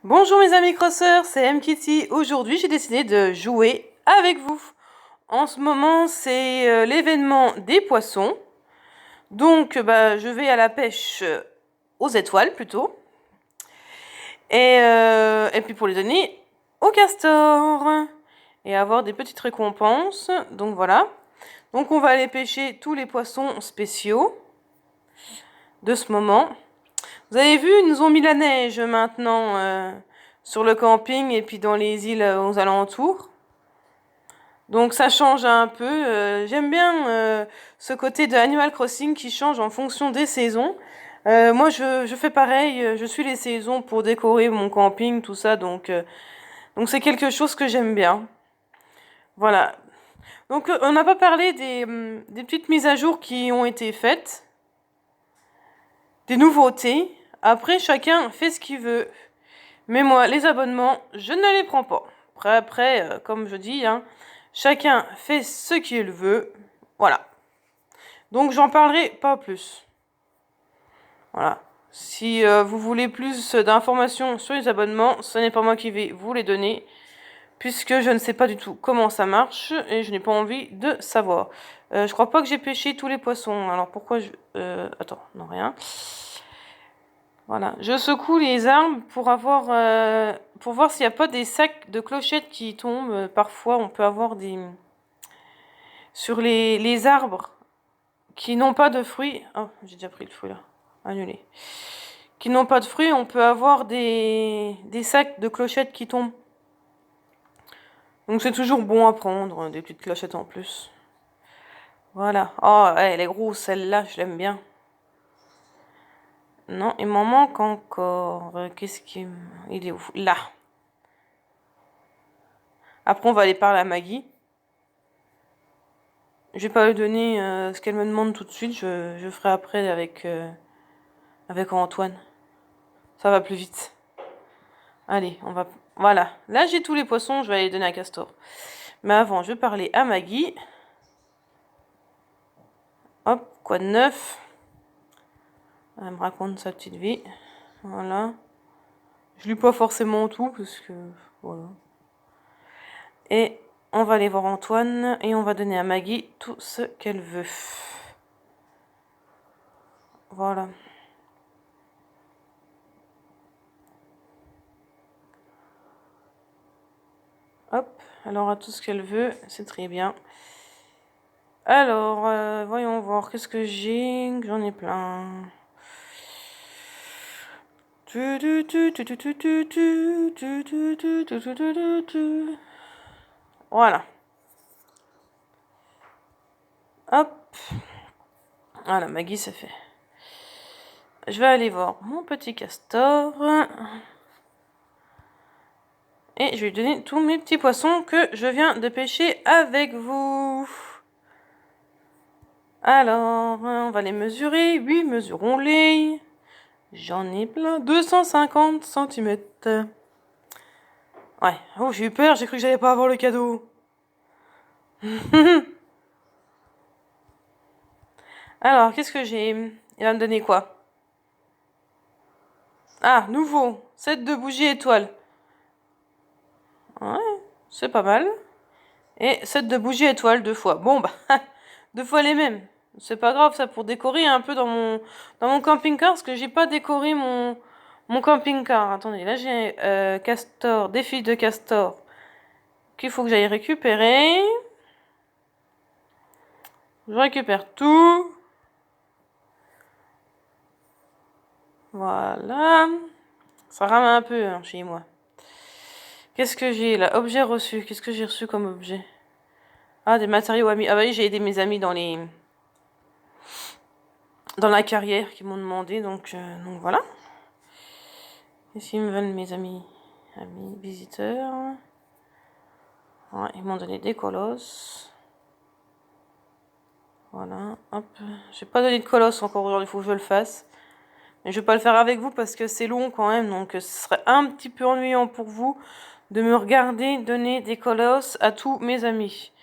Bonjour mes amis crosseurs, c'est mKitty. Aujourd'hui j'ai décidé de jouer avec vous. En ce moment c'est l'événement des poissons. Donc je vais à la pêche aux étoiles plutôt. Et puis pour les donner aux castors. Et avoir des petites récompenses. Donc voilà. Donc on va aller pêcher tous les poissons spéciaux de ce moment. Vous avez vu, ils nous ont mis la neige maintenant sur le camping et puis dans les îles aux alentours. Donc ça change un peu. J'aime bien ce côté de Animal Crossing qui change en fonction des saisons. Moi je fais pareil, je suis les saisons pour décorer mon camping, tout ça. Donc c'est quelque chose que j'aime bien. Voilà. Donc on n'a pas parlé des petites mises à jour qui ont été faites. Des nouveautés. Après, chacun fait ce qu'il veut. Mais moi, les abonnements, je ne les prends pas. Après comme je dis, hein, chacun fait ce qu'il veut. Voilà. Donc, j'en parlerai pas plus. Voilà. Si vous voulez plus d'informations sur les abonnements, ce n'est pas moi qui vais vous les donner. Puisque je ne sais pas du tout comment ça marche. Et je n'ai pas envie de savoir. Je crois pas que j'ai pêché tous les poissons. Alors, pourquoi je... attends, non, rien. Voilà, je secoue les arbres pour voir s'il n'y a pas des sacs de clochettes qui tombent. Parfois, on peut avoir des... Sur les arbres qui n'ont pas de fruits... Oh, j'ai déjà pris le fruit là. Annulé. Qui n'ont pas de fruits, on peut avoir des sacs de clochettes qui tombent. Donc c'est toujours bon à prendre, des petites clochettes en plus. Voilà. Oh, elle est grosse celle-là, je l'aime bien. Non, il m'en manque encore. Qu'est-ce qu'il... Il est où? Là. Après, on va aller parler à Maggie. Je vais pas lui donner ce qu'elle me demande tout de suite. Je ferai après avec Antoine. Ça va plus vite. Allez, on va... Voilà. Là, j'ai tous les poissons. Je vais aller les donner à Castor. Mais avant, je vais parler à Maggie. Hop, quoi de neuf? Elle me raconte sa petite vie. Voilà. Je lis pas forcément tout parce que... Voilà. Et on va aller voir Antoine et on va donner à Maggie tout ce qu'elle veut. Voilà. Hop, elle aura tout ce qu'elle veut, c'est très bien. Alors, voyons voir, qu'est-ce que j'ai? J'en ai plein. Voilà. Hop. Voilà, Maggie, c'est fait. Je vais aller voir mon petit castor. Et je vais lui donner tous mes petits poissons que je viens de pêcher avec vous. Alors, on va les mesurer. Oui, mesurons-les. J'en ai plein. 250 cm. Ouais. Oh, j'ai eu peur. J'ai cru que j'allais pas avoir le cadeau. Alors, qu'est-ce que j'ai? Il va me donner quoi? Ah, nouveau. Set de bougies étoiles. Ouais, c'est pas mal. Et set de bougies étoiles 2 fois. Bon, bah, 2 fois les mêmes. C'est pas grave, ça, pour décorer un peu dans mon camping-car, parce que j'ai pas décoré mon camping-car. Attendez, là, j'ai castor, défi de castor, qu'il faut que j'aille récupérer. Je récupère tout. Voilà. Ça rame un peu hein, chez moi. Qu'est-ce que j'ai là? Objet reçu. Qu'est-ce que j'ai reçu comme objet? Ah, des matériaux amis. Ah bah oui, j'ai aidé mes amis dans la carrière qui m'ont demandé. Donc voilà. Qu'est-ce qu'ils me veulent mes amis? Amis, visiteurs. Ouais, ils m'ont donné des colosses. Voilà, hop. J'ai pas donné de colosses encore aujourd'hui, il faut que je le fasse. Mais je vais pas le faire avec vous parce que c'est long quand même. Donc ce serait un petit peu ennuyant pour vous de me regarder donner des colosses à tous mes amis.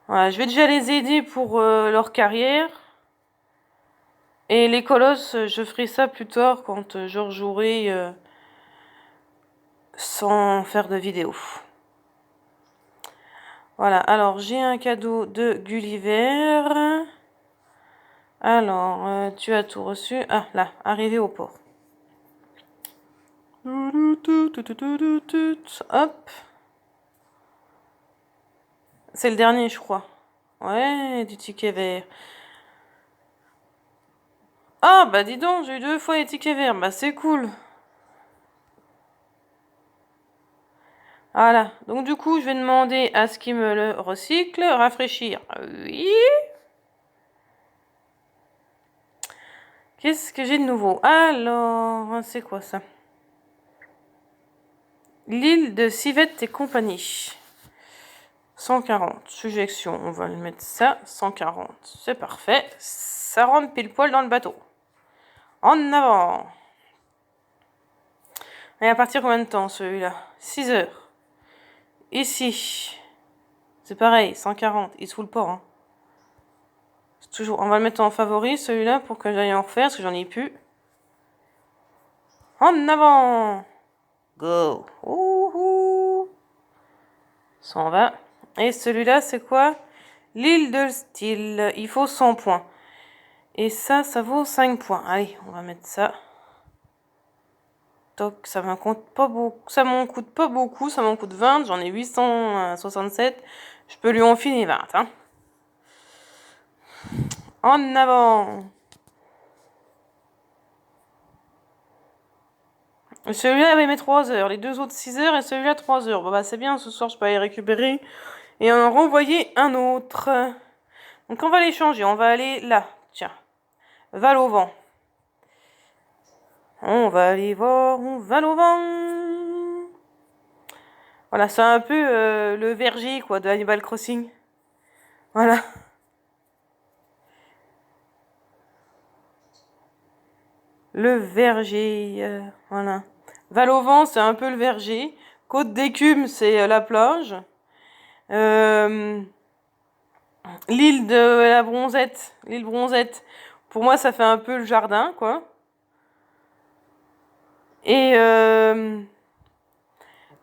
Voilà, je vais déjà les aider pour leur carrière. Et les colosses, je ferai ça plus tard quand je rejouerai sans faire de vidéo. Voilà, alors j'ai un cadeau de Gulliver. Alors, tu as tout reçu. Ah, là, arrivé au port. Hop. C'est le dernier, je crois. Ouais, du ticket vert. Ah, bah dis donc, j'ai eu 2 fois les tickets verts. Bah c'est cool. Voilà. Donc du coup, je vais demander à ce qu'il me le recycle. Rafraîchir. Oui. Qu'est-ce que j'ai de nouveau? Alors, c'est quoi ça? L'île de Civette et compagnie. 140. Suggestion, on va le mettre ça. 140. C'est parfait. Ça rentre pile poil dans le bateau. En avant. Et à partir combien de temps celui-là? 6 heures. Ici. C'est pareil, 140. Il se fout le port. Hein. Toujours, on va le mettre en favori celui-là pour que j'aille en refaire parce que j'en ai plus. En avant. Go. Ouhou. 120. Et celui-là, c'est quoi? L'île de style. Il faut 100 points. Et ça vaut 5 points. Allez, on va mettre ça. Toc, ça m'en coûte pas beaucoup. Ça m'en coûte pas beaucoup. Ça m'en coûte 20. J'en ai 867. Je peux lui en filer 20. Hein. En avant. Celui-là, il met 3 heures. Les 2 autres 6 heures et celui-là 3 heures. Bon, bah, c'est bien. Ce soir, je peux aller récupérer et en renvoyer un autre. Donc, on va les changer. On va aller là. Tiens. Val au vent. On va aller voir. On va au vent. Voilà, c'est un peu le verger, quoi, de Animal Crossing. Voilà. Le verger. Voilà. Val au vent, c'est un peu le verger. Côte d'écume, c'est la plage. L'île de la Bronzette. L'île Bronzette. Pour moi, ça fait un peu le jardin, quoi. Et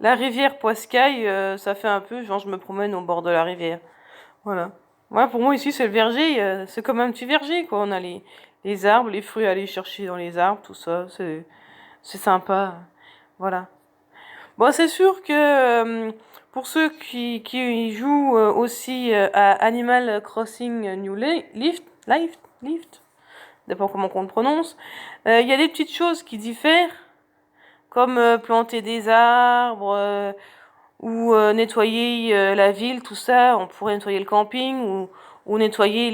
la rivière Poiscaille, ça fait un peu genre je me promène au bord de la rivière. Voilà. Voilà, pour moi, ici, c'est le verger. C'est comme un petit verger, quoi. On a les arbres, les fruits à aller chercher dans les arbres, tout ça. C'est sympa. Voilà. Bon, c'est sûr que pour ceux qui jouent aussi à Animal Crossing New Lift, dépend comment on le prononce, il y a des petites choses qui diffèrent, comme planter des arbres ou nettoyer la ville, tout ça. On pourrait nettoyer le camping ou nettoyer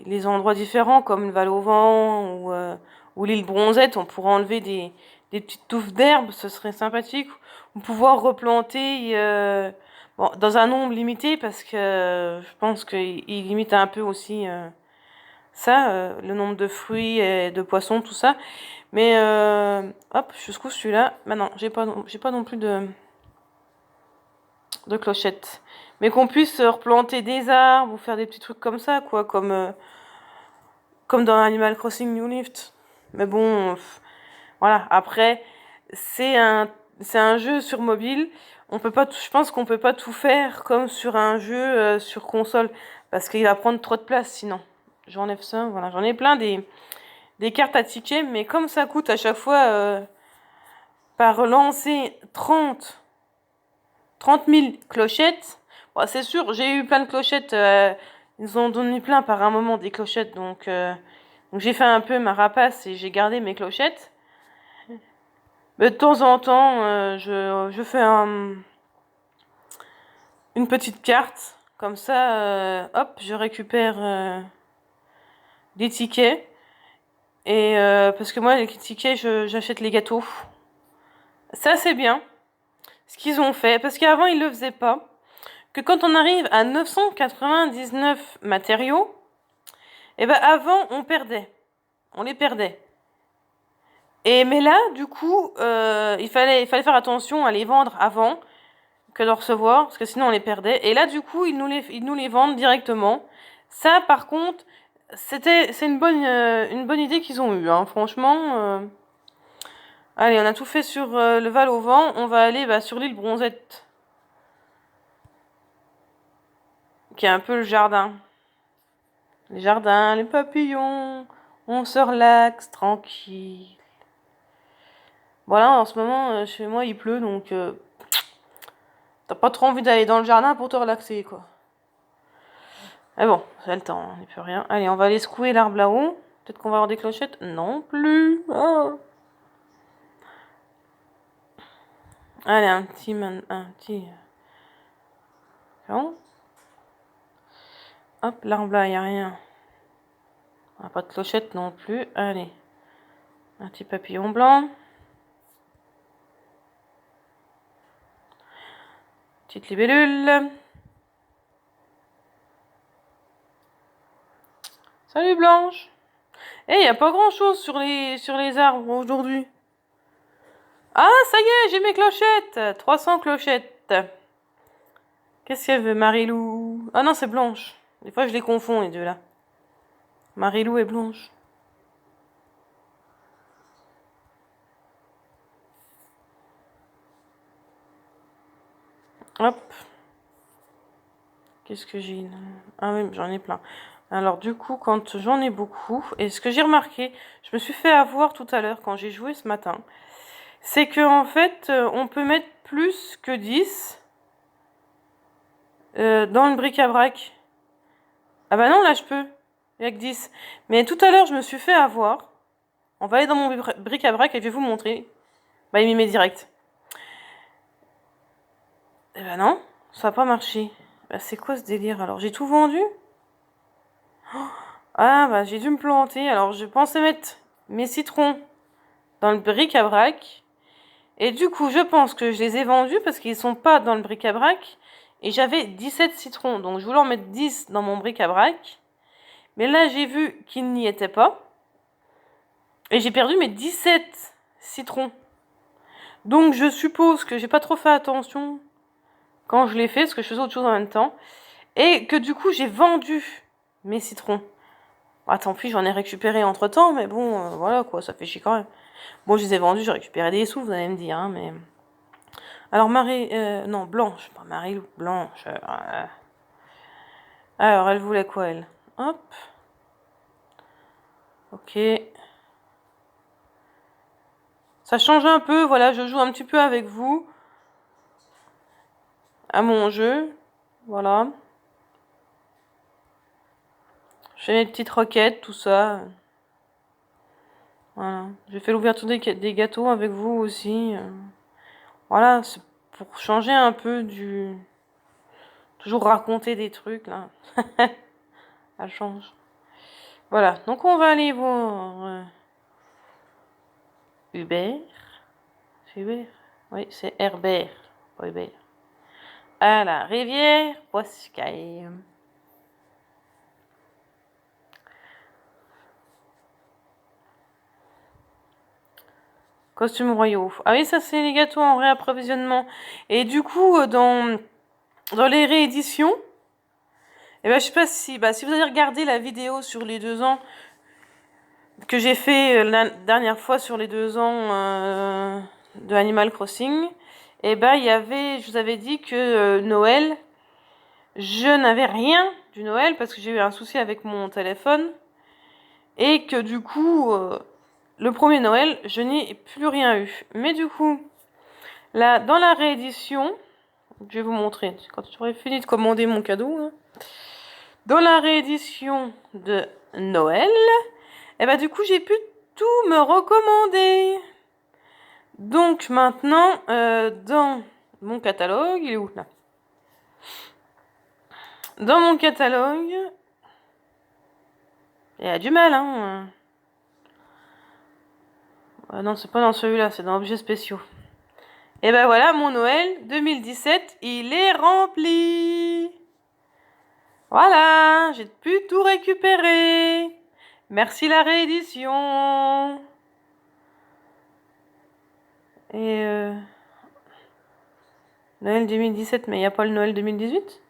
les endroits différents comme le Val-au-Vent ou l'île Bronzette. On pourrait enlever des petites touffes d'herbe, ce serait sympathique. Ou pouvoir replanter bon, dans un nombre limité parce que je pense qu'il limite un peu aussi ça, le nombre de fruits et de poissons, tout ça. Mais hop, jusqu'où celui-là. Bah non, j'ai pas non plus de clochettes. Mais qu'on puisse replanter des arbres ou faire des petits trucs comme ça, quoi, comme dans Animal Crossing New Lift. Mais bon, voilà. Après, c'est un jeu sur mobile. On peut pas, je pense qu'on peut pas tout faire comme sur un jeu sur console parce qu'il va prendre trop de place sinon. J'enlève ça, voilà. J'en ai plein des cartes à tickets, mais comme ça coûte à chaque fois par lancer 30 000 clochettes. Bon, c'est sûr, j'ai eu plein de clochettes. Ils ont donné plein par un moment des clochettes. Donc j'ai fait un peu ma rapace et j'ai gardé mes clochettes. Mais de temps en temps, je fais une petite carte. Comme ça, hop, je récupère des tickets. Et parce que moi, les tickets, j'achète les gâteaux. Ça, c'est bien. Ce qu'ils ont fait. Parce qu'avant, ils le faisaient pas. Que quand on arrive à 999 matériaux, et ben avant, on perdait. On les perdait. Mais là, du coup, il fallait faire attention à les vendre avant que de recevoir, parce que sinon on les perdait. Et là, du coup, ils nous les vendent directement. Ça, par contre, c'est une bonne idée qu'ils ont eue, hein, franchement. Allez, on a tout fait sur le Val-au-Vent. On va aller sur l'île Bronzette, qui est un peu le jardin. Les jardins, les papillons, on se relaxe, tranquille. Voilà, en ce moment, chez moi, il pleut, donc t'as pas trop envie d'aller dans le jardin pour te relaxer, quoi. Mais bon, j'ai le temps, on n'y peut rien. Allez, on va aller secouer l'arbre là-haut. Peut-être qu'on va avoir des clochettes. Non plus. Oh. Allez, un petit... Non. Hop, l'arbre là, il n'y a rien. On n'a pas de clochette non plus. Allez. Un petit papillon blanc. Petite libellule. Salut Blanche. Eh, il n'y a pas grand-chose sur les arbres aujourd'hui. Ah, ça y est, j'ai mes clochettes. 300 clochettes. Qu'est-ce qu'elle veut, Marilou? Ah non, c'est Blanche. Des fois, je les confonds, les deux là. Marilou et Blanche. Hop. Qu'est-ce que j'ai? Ah oui, j'en ai plein. Alors du coup, quand j'en ai beaucoup, et ce que j'ai remarqué, je me suis fait avoir tout à l'heure quand j'ai joué ce matin, c'est que en fait, on peut mettre plus que 10 dans le bric-à-brac. Ah bah non, là je peux. Il n'y a que 10. Mais tout à l'heure, je me suis fait avoir. On va aller dans mon bric-à-brac et je vais vous montrer. Bah il m'y met direct. Eh ben non, ça n'a pas marché. Bah, c'est quoi ce délire alors? J'ai tout vendu? Ah bah j'ai dû me planter. Alors je pensais mettre mes citrons dans le bric-à-brac. Et du coup je pense que je les ai vendus parce qu'ils sont pas dans le bric-à-brac. Et j'avais 17 citrons. Donc je voulais en mettre 10 dans mon bric-à-brac. Mais là j'ai vu qu'ils n'y étaient pas. Et j'ai perdu mes 17 citrons. Donc je suppose que j'ai pas trop fait attention quand je l'ai fait, parce que je faisais autre chose en même temps. Et que du coup j'ai vendu mes citrons. Ah tant pis, j'en ai récupéré entre temps, mais bon, voilà quoi, ça fait chier quand même. Bon, je les ai vendus, j'ai récupéré des sous, vous allez me dire, hein, mais... Alors non, Blanche, pas Marie-Lou, Blanche. Alors, elle voulait quoi, elle? Hop. Ok. Ça change un peu, voilà, je joue un petit peu avec vous. À mon jeu. Voilà. Je fais mes petites roquettes, tout ça. Voilà. J'ai fait l'ouverture des gâteaux avec vous aussi. Voilà, c'est pour changer un peu du... Toujours raconter des trucs, là. Ça change. Voilà, donc on va aller voir Hubert. C'est Hubert? Oui, c'est Herbert, pas Hubert. À la rivière Poiscaille. Costumes royaux. Ah oui, ça c'est les gâteaux en réapprovisionnement. Et du coup, dans les rééditions, eh ben, je sais pas si, si vous avez regardé la vidéo sur les 2 ans que j'ai fait la dernière fois sur les 2 ans de Animal Crossing, et ben il y avait, je vous avais dit que Noël, je n'avais rien du Noël parce que j'ai eu un souci avec mon téléphone et que du coup le premier Noël je n'ai plus rien eu. Mais du coup là dans la réédition, je vais vous montrer quand j'aurai fini de commander mon cadeau là, dans la réédition de Noël, et ben du coup j'ai pu tout me recommander. Donc maintenant, dans mon catalogue, il est où là? Dans mon catalogue, il y a du mal, hein. Ah non, c'est pas dans celui-là, c'est dans Objets spéciaux. Et ben voilà, mon Noël 2017, il est rempli. Voilà, j'ai pu tout récupérer. Merci la réédition. Et Noël 2017, mais il n'y a pas le Noël 2018?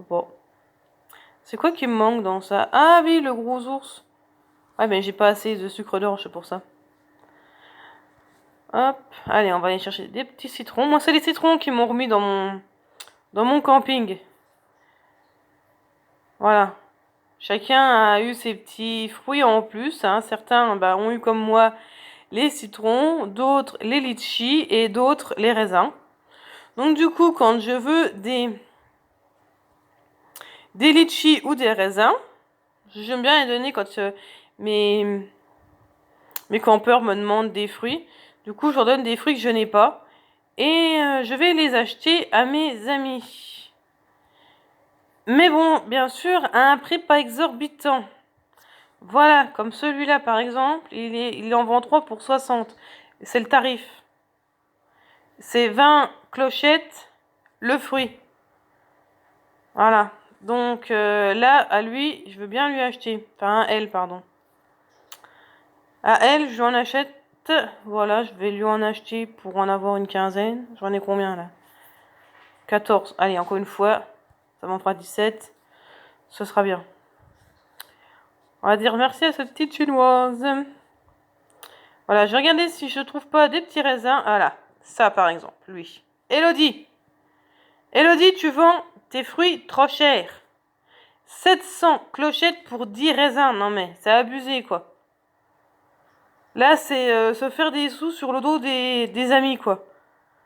Bon. C'est quoi qui me manque dans ça? Ah oui, le gros ours. Ouais, mais j'ai pas assez de sucre d'orge, c'est pour ça. Hop, allez, on va aller chercher des petits citrons. Moi, c'est les citrons qui m'ont remis dans mon camping. Voilà. Chacun a eu ses petits fruits en plus. Hein. Certains ont eu comme moi les citrons, d'autres les litchis et d'autres les raisins. Donc du coup, quand je veux des litchis ou des raisins, j'aime bien les donner quand mes campeurs me demandent des fruits. Du coup, je leur donne des fruits que je n'ai pas. Et je vais les acheter à mes amis. Mais bon, bien sûr, à un prix pas exorbitant. Voilà, comme celui-là par exemple, il en vend 3 pour 60. C'est le tarif. C'est 20 clochettes le fruit. Voilà. Donc là, à lui, je veux bien lui acheter. Enfin, à elle, pardon. À elle, je lui en achète. Voilà, je vais lui en acheter pour en avoir une quinzaine. J'en ai combien là? 14. Allez, encore une fois. Ça m'en fera 17. Ce sera bien. On va dire merci à cette petite chinoise. Voilà, je vais regarder si je trouve pas des petits raisins. Voilà, ça par exemple, lui. Elodie, tu vends tes fruits trop cher. 700 clochettes pour 10 raisins. Non mais, c'est abusé quoi. Là, c'est se faire des sous sur le dos des amis quoi.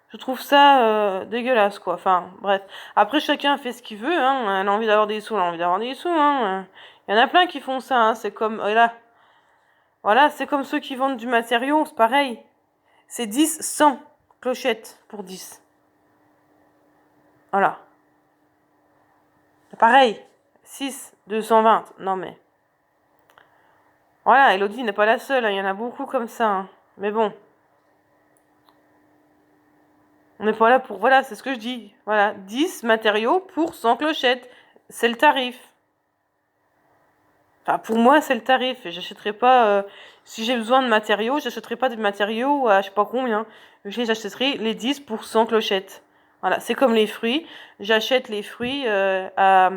Je trouve ça dégueulasse quoi. Enfin, bref. Après, chacun fait ce qu'il veut. Hein. Elle a envie d'avoir des sous, elle a envie d'avoir des sous. Hein. Il y en a plein qui font ça. Hein. C'est comme... là. Voilà, c'est comme ceux qui vendent du matériau, c'est pareil. C'est 10, 100 clochettes pour 10. Voilà. Pareil. 6, 220. Non mais... Voilà, Elodie n'est pas la seule. Hein. Il y en a beaucoup comme ça. Hein. Mais bon. On n'est pas là pour... Voilà, c'est ce que je dis. Voilà, 10 matériaux pour 100 clochettes. C'est le tarif. Enfin, pour moi, c'est le tarif. Et j'achèterai pas... si j'ai besoin de matériaux, j'achèterai pas des matériaux à je sais pas combien. J'achèterai les 10 pour 100 clochettes. Voilà, c'est comme les fruits. J'achète les fruits à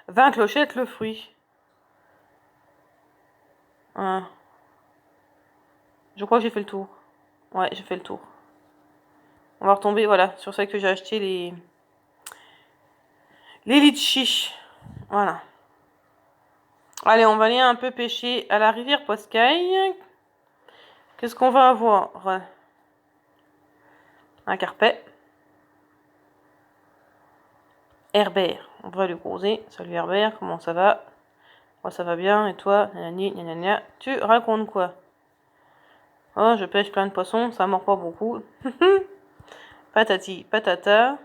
20 clochettes le fruit. Voilà. Je crois que j'ai fait le tour. Ouais, j'ai fait le tour. On va retomber, voilà, sur ça que j'ai acheté les litchis. Voilà. Allez, on va aller un peu pêcher à la rivière Poscaille. Qu'est-ce qu'on va avoir? Un carpet. Herbert. On va lui poser. Salut Herbert, comment ça va? Moi ça va bien, et toi? Tu racontes quoi? Oh, je pêche plein de poissons, ça mord pas beaucoup. Patati, patata.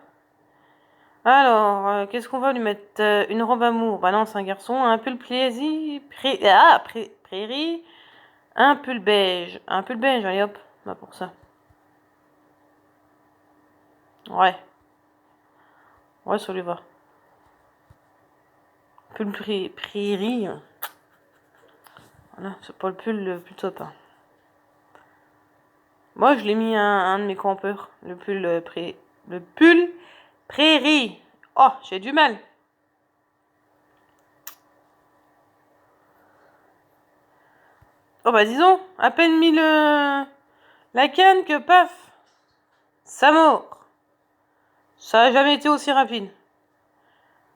Alors, qu'est-ce qu'on va lui mettre? Une robe amour. Bah non, c'est un garçon. Un pull plaisir. Prairie. Un pull beige. Un pull beige, allez hop. Bah pour ça. Ouais. Ouais, ça lui va. Pull prairie. Voilà, c'est pas le pull le plus top. Hein. Moi, je l'ai mis un de mes campeurs. Le pull prairie. Oh, j'ai du mal. Oh bah disons, à peine mis la canne que paf, ça mord. Ça a jamais été aussi rapide.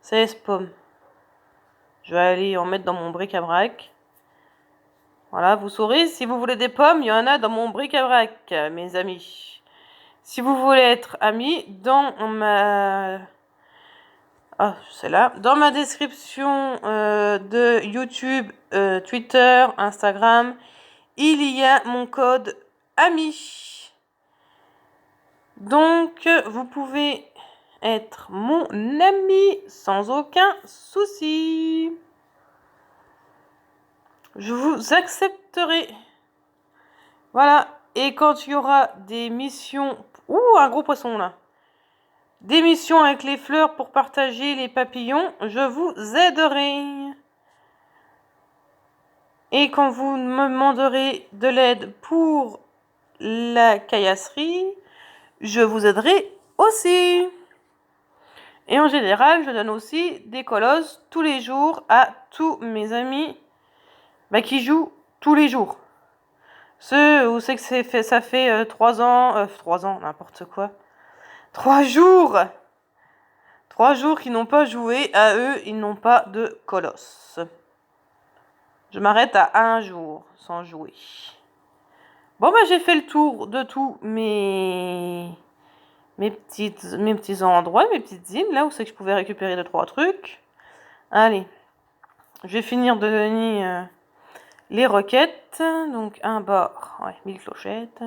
16 pommes. Je vais aller en mettre dans mon bric-à-brac. Voilà, vous saurez, si vous voulez des pommes, il y en a dans mon bric-à-brac, mes amis. Si vous voulez être amis, dans ma... Ah, c'est là. Dans ma description de YouTube, Twitter, Instagram, il y a mon code ami. Donc, vous pouvez être mon ami sans aucun souci. Je vous accepterai. Voilà. Et quand il y aura des missions... Ouh, un gros poisson là. Des missions avec les fleurs pour partager les papillons, je vous aiderai. Et quand vous me demanderez de l'aide pour la caillasserie, je vous aiderai aussi. Et en général, je donne aussi des colosses tous les jours à tous mes amis qui jouent tous les jours. Ceux où c'est que ça fait 3 ans, 3 ans, n'importe quoi. 3 jours 3 jours qu'ils n'ont pas joué, à eux, ils n'ont pas de colosse. Je m'arrête à 1 jour sans jouer. Bon, j'ai fait le tour de tous mes petits endroits, mes petites îles, là où c'est que je pouvais récupérer 2-3 trucs. Allez, je vais finir de donner les requêtes. Donc, un bord, 1000 clochettes.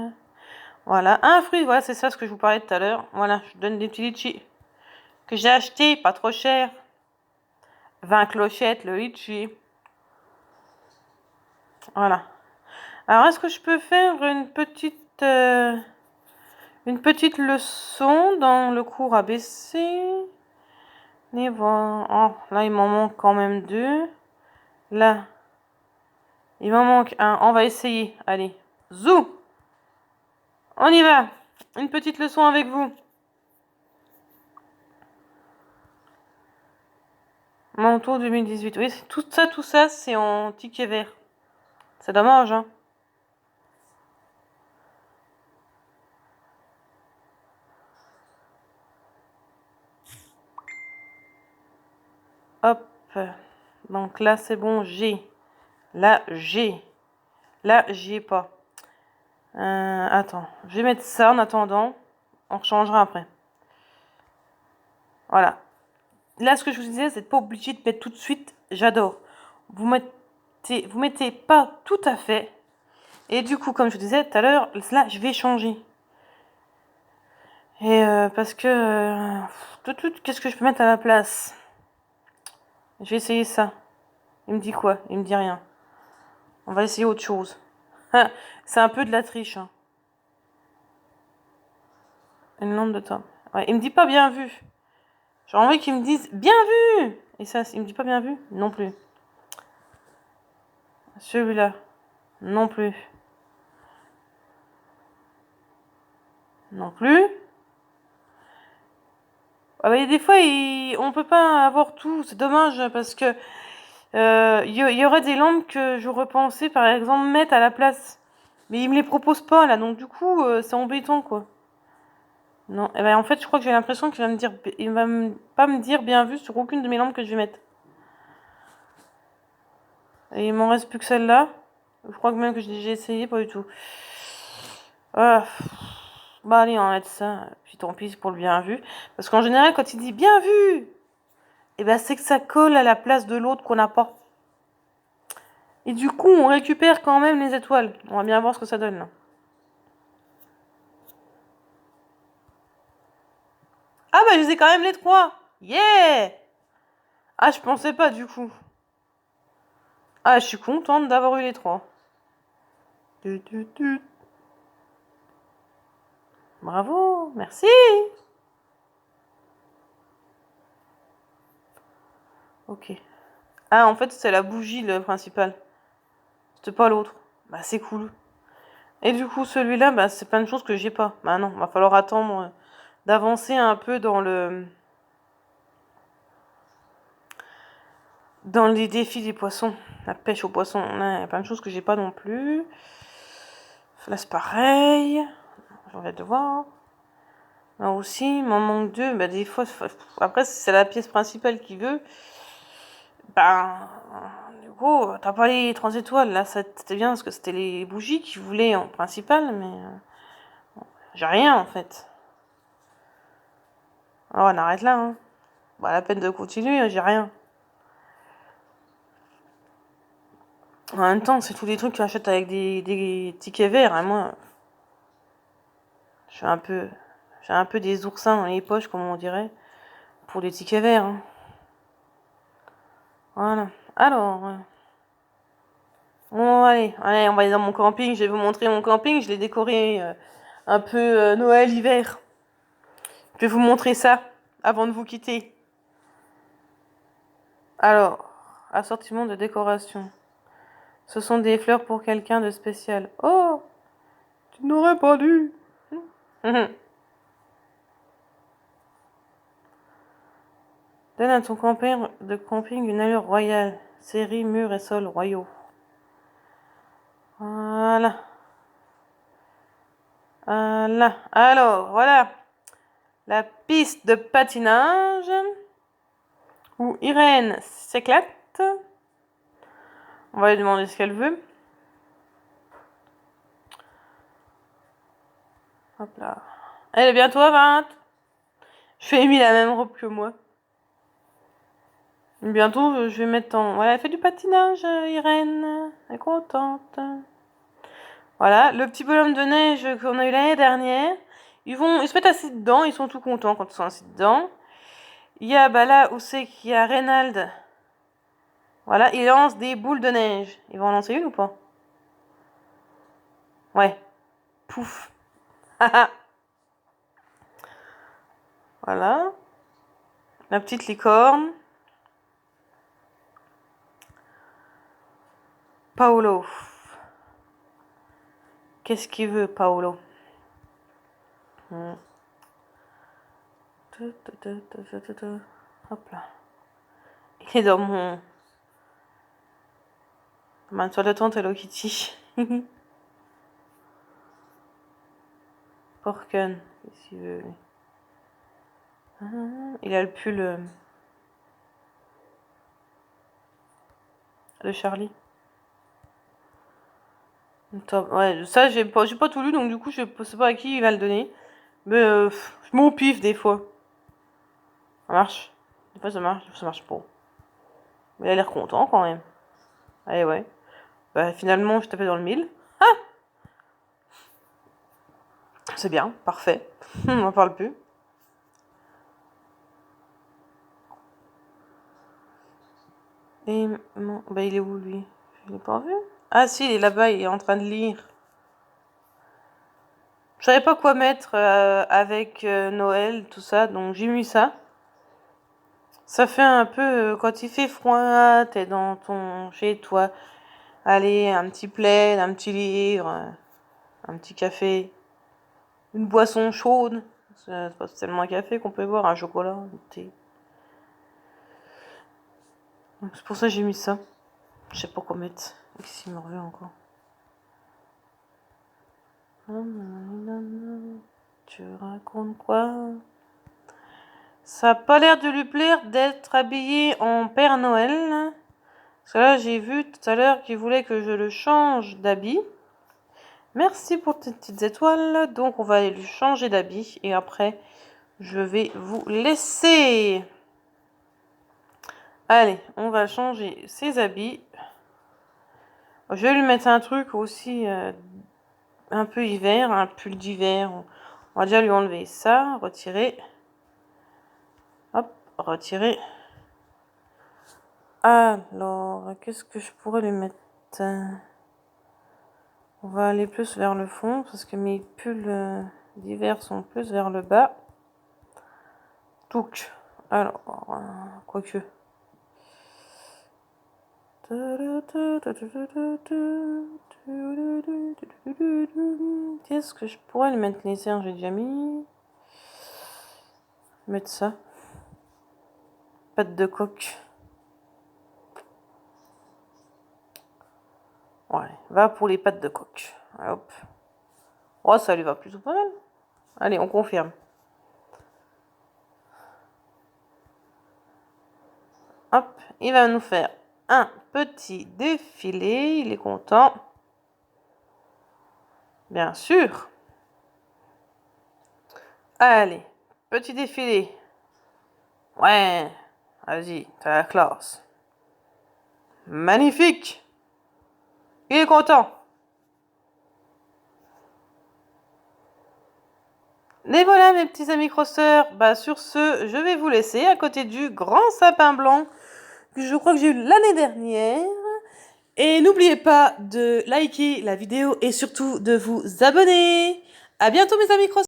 Voilà, un fruit, voilà, c'est ça ce que je vous parlais tout à l'heure. Voilà, je donne des petits litchis que j'ai acheté, pas trop cher. 20 clochettes, le litchi. Voilà. Alors, est-ce que je peux faire une petite leçon dans le cours ABC? Oh, là, il m'en manque quand même 2. Là, il m'en manque 1. On va essayer. Allez, zou! On y va. Une petite leçon avec vous. Manteau 2018. Oui, tout ça, c'est en ticket vert. C'est dommage, hein. Hop. Donc là, c'est bon, j'ai. Là, j'ai. Là, j'y ai pas. Attends. Je vais mettre ça en attendant. On changera après. Voilà. Là, ce que je vous disais, c'est pas obligé de mettre tout de suite. J'adore. Vous mettez pas tout à fait. Et du coup, comme je vous disais tout à l'heure, là, je vais changer. Et parce que... qu'est-ce que je peux mettre à la place? Je vais essayer ça. Il me dit quoi? Il me dit rien. On va essayer autre chose. C'est un peu de la triche. Hein. Une lampe de temps. Ouais, il me dit pas bien vu. J'ai envie qu'il me dise bien vu. Et ça, il me dit pas bien vu? Non plus. Celui-là. Non plus. Non plus. Ah des fois, on peut pas avoir tout. C'est dommage parce que y aurait des lampes que j'aurais pensé, par exemple, mettre à la place. Mais il me les propose pas, là. Donc, du coup, c'est embêtant, quoi. Non. Et en fait, je crois que j'ai l'impression qu'il va me dire... Il va pas me dire bien vu sur aucune de mes lampes que je vais mettre. Et il m'en reste plus que celle-là. Je crois que même que j'ai essayé, pas du tout. Allez, on va mettre ça. Puis tant pis pour le bien vu. Parce qu'en général, quand il dit bien vu, c'est que ça colle à la place de l'autre qu'on n'a pas. Et du coup, on récupère quand même les étoiles. On va bien voir ce que ça donne, là. Ah, je les ai quand même les 3. Yeah! Ah, je pensais pas, du coup. Ah, je suis contente d'avoir eu les 3. Bravo, merci. Ok. Ah, en fait, c'est la bougie, le principal. C'était pas l'autre. C'est cool. Et du coup, celui-là, c'est plein de choses que j'ai pas. Non, va falloir attendre d'avancer un peu dans les défis des poissons. La pêche aux poissons. Il y a plein de choses que j'ai pas non plus. Là, c'est pareil. On va devoir. Là aussi, il m'en manque 2. Des fois, après, c'est la pièce principale qui veut. Du coup, t'as pas les 3 étoiles. Là, c'était bien parce que c'était les bougies qu'ils voulaient en principal, mais j'ai rien en fait. Alors, on arrête là. Hein. La peine de continuer, j'ai rien. En même temps, c'est tous les trucs que j'achète avec des tickets verts. Hein, moi, j'ai un peu des oursins dans les poches, comme on dirait, pour les tickets verts. Hein. Voilà. Alors, bon, allez, on va aller dans mon camping. Je vais vous montrer mon camping. Je l'ai décoré un peu Noël-hiver. Je vais vous montrer ça avant de vous quitter. Alors, assortiment de décoration. Ce sont des fleurs pour quelqu'un de spécial. Oh, tu n'aurais pas dû. Donne à ton camping de camping une allure royale. Série, murs et sols royaux. Voilà. Voilà. Alors, voilà. La piste de patinage. Où Irène s'éclate. On va lui demander ce qu'elle veut. Hop là. Elle est bientôt à 20. Je fais mis la même robe que moi. Bientôt, je vais mettre en... Voilà, elle fait du patinage, Irène. Elle est contente. Voilà, le petit bonhomme de neige qu'on a eu l'année dernière. Ils se mettent assis dedans, ils sont tout contents quand ils sont assis dedans. Il y a, bah là où c'est qu'il y a Reynald. Voilà, il lance des boules de neige. Ils vont en lancer une ou pas? Ouais. Pouf. Voilà. La petite licorne. Paolo. Qu'est-ce qu'il veut, Paolo? Hop là. Il est dans mon... Ma toile de tente Hello Kitty. Porken. Qu'est-ce qu'il veut, lui? Il a le pull... de Charlie. Ouais, ça, j'ai pas tout lu, donc du coup, je sais pas à qui il va le donner. Mais je m'en pif des fois. Ça marche. Des fois, ça marche pas. Mais il a l'air content quand même. Allez, ouais. Bah, finalement, je tapais dans le mille. Ah! C'est bien, parfait. On n'en parle plus. Et non, bah, il est où lui? Je l'ai pas vu. Ah, si, il est là-bas, il est en train de lire. Je savais pas quoi mettre avec Noël, tout ça, donc j'ai mis ça. Ça fait un peu quand il fait froid, t'es chez toi. Allez, un petit plaid, un petit livre, un petit café, une boisson chaude. C'est pas tellement un café qu'on peut boire, un chocolat, un thé. C'est pour ça que j'ai mis ça. Je sais pas quoi mettre. Qu'est-ce qu'il me revient encore? Tu racontes quoi? Ça a pas l'air de lui plaire d'être habillé en Père Noël. Parce que là, j'ai vu tout à l'heure qu'il voulait que je le change d'habit. Merci pour tes petites étoiles. Donc, on va aller lui changer d'habit. Et après, je vais vous laisser. Allez, on va changer ses habits. Je vais lui mettre un truc aussi un peu hiver, un pull d'hiver. On va déjà lui enlever ça, retirer. Hop, retirer. Alors, qu'est-ce que je pourrais lui mettre? On va aller plus vers le fond parce que mes pulls d'hiver sont plus vers le bas. Touc. Alors, quoique. Qu'est-ce que je pourrais lui mettre? Les airs, j'ai déjà mis. Mettre ça. Pâte de coq. Ouais, va pour les pattes de coq. Hop. Oh, ça lui va plutôt pas mal. Allez, on confirme. Hop, il va nous faire un petit défilé. Il est content. Bien sûr. Allez, petit défilé. Ouais, vas-y, t'as la classe. Magnifique. Il est content. Et voilà mes petits amis crosseurs. Bah sur ce, je vais vous laisser à côté du grand sapin blanc que je crois que j'ai eu l'année dernière. Et n'oubliez pas de liker la vidéo et surtout de vous abonner. À bientôt mes amis crosseurs.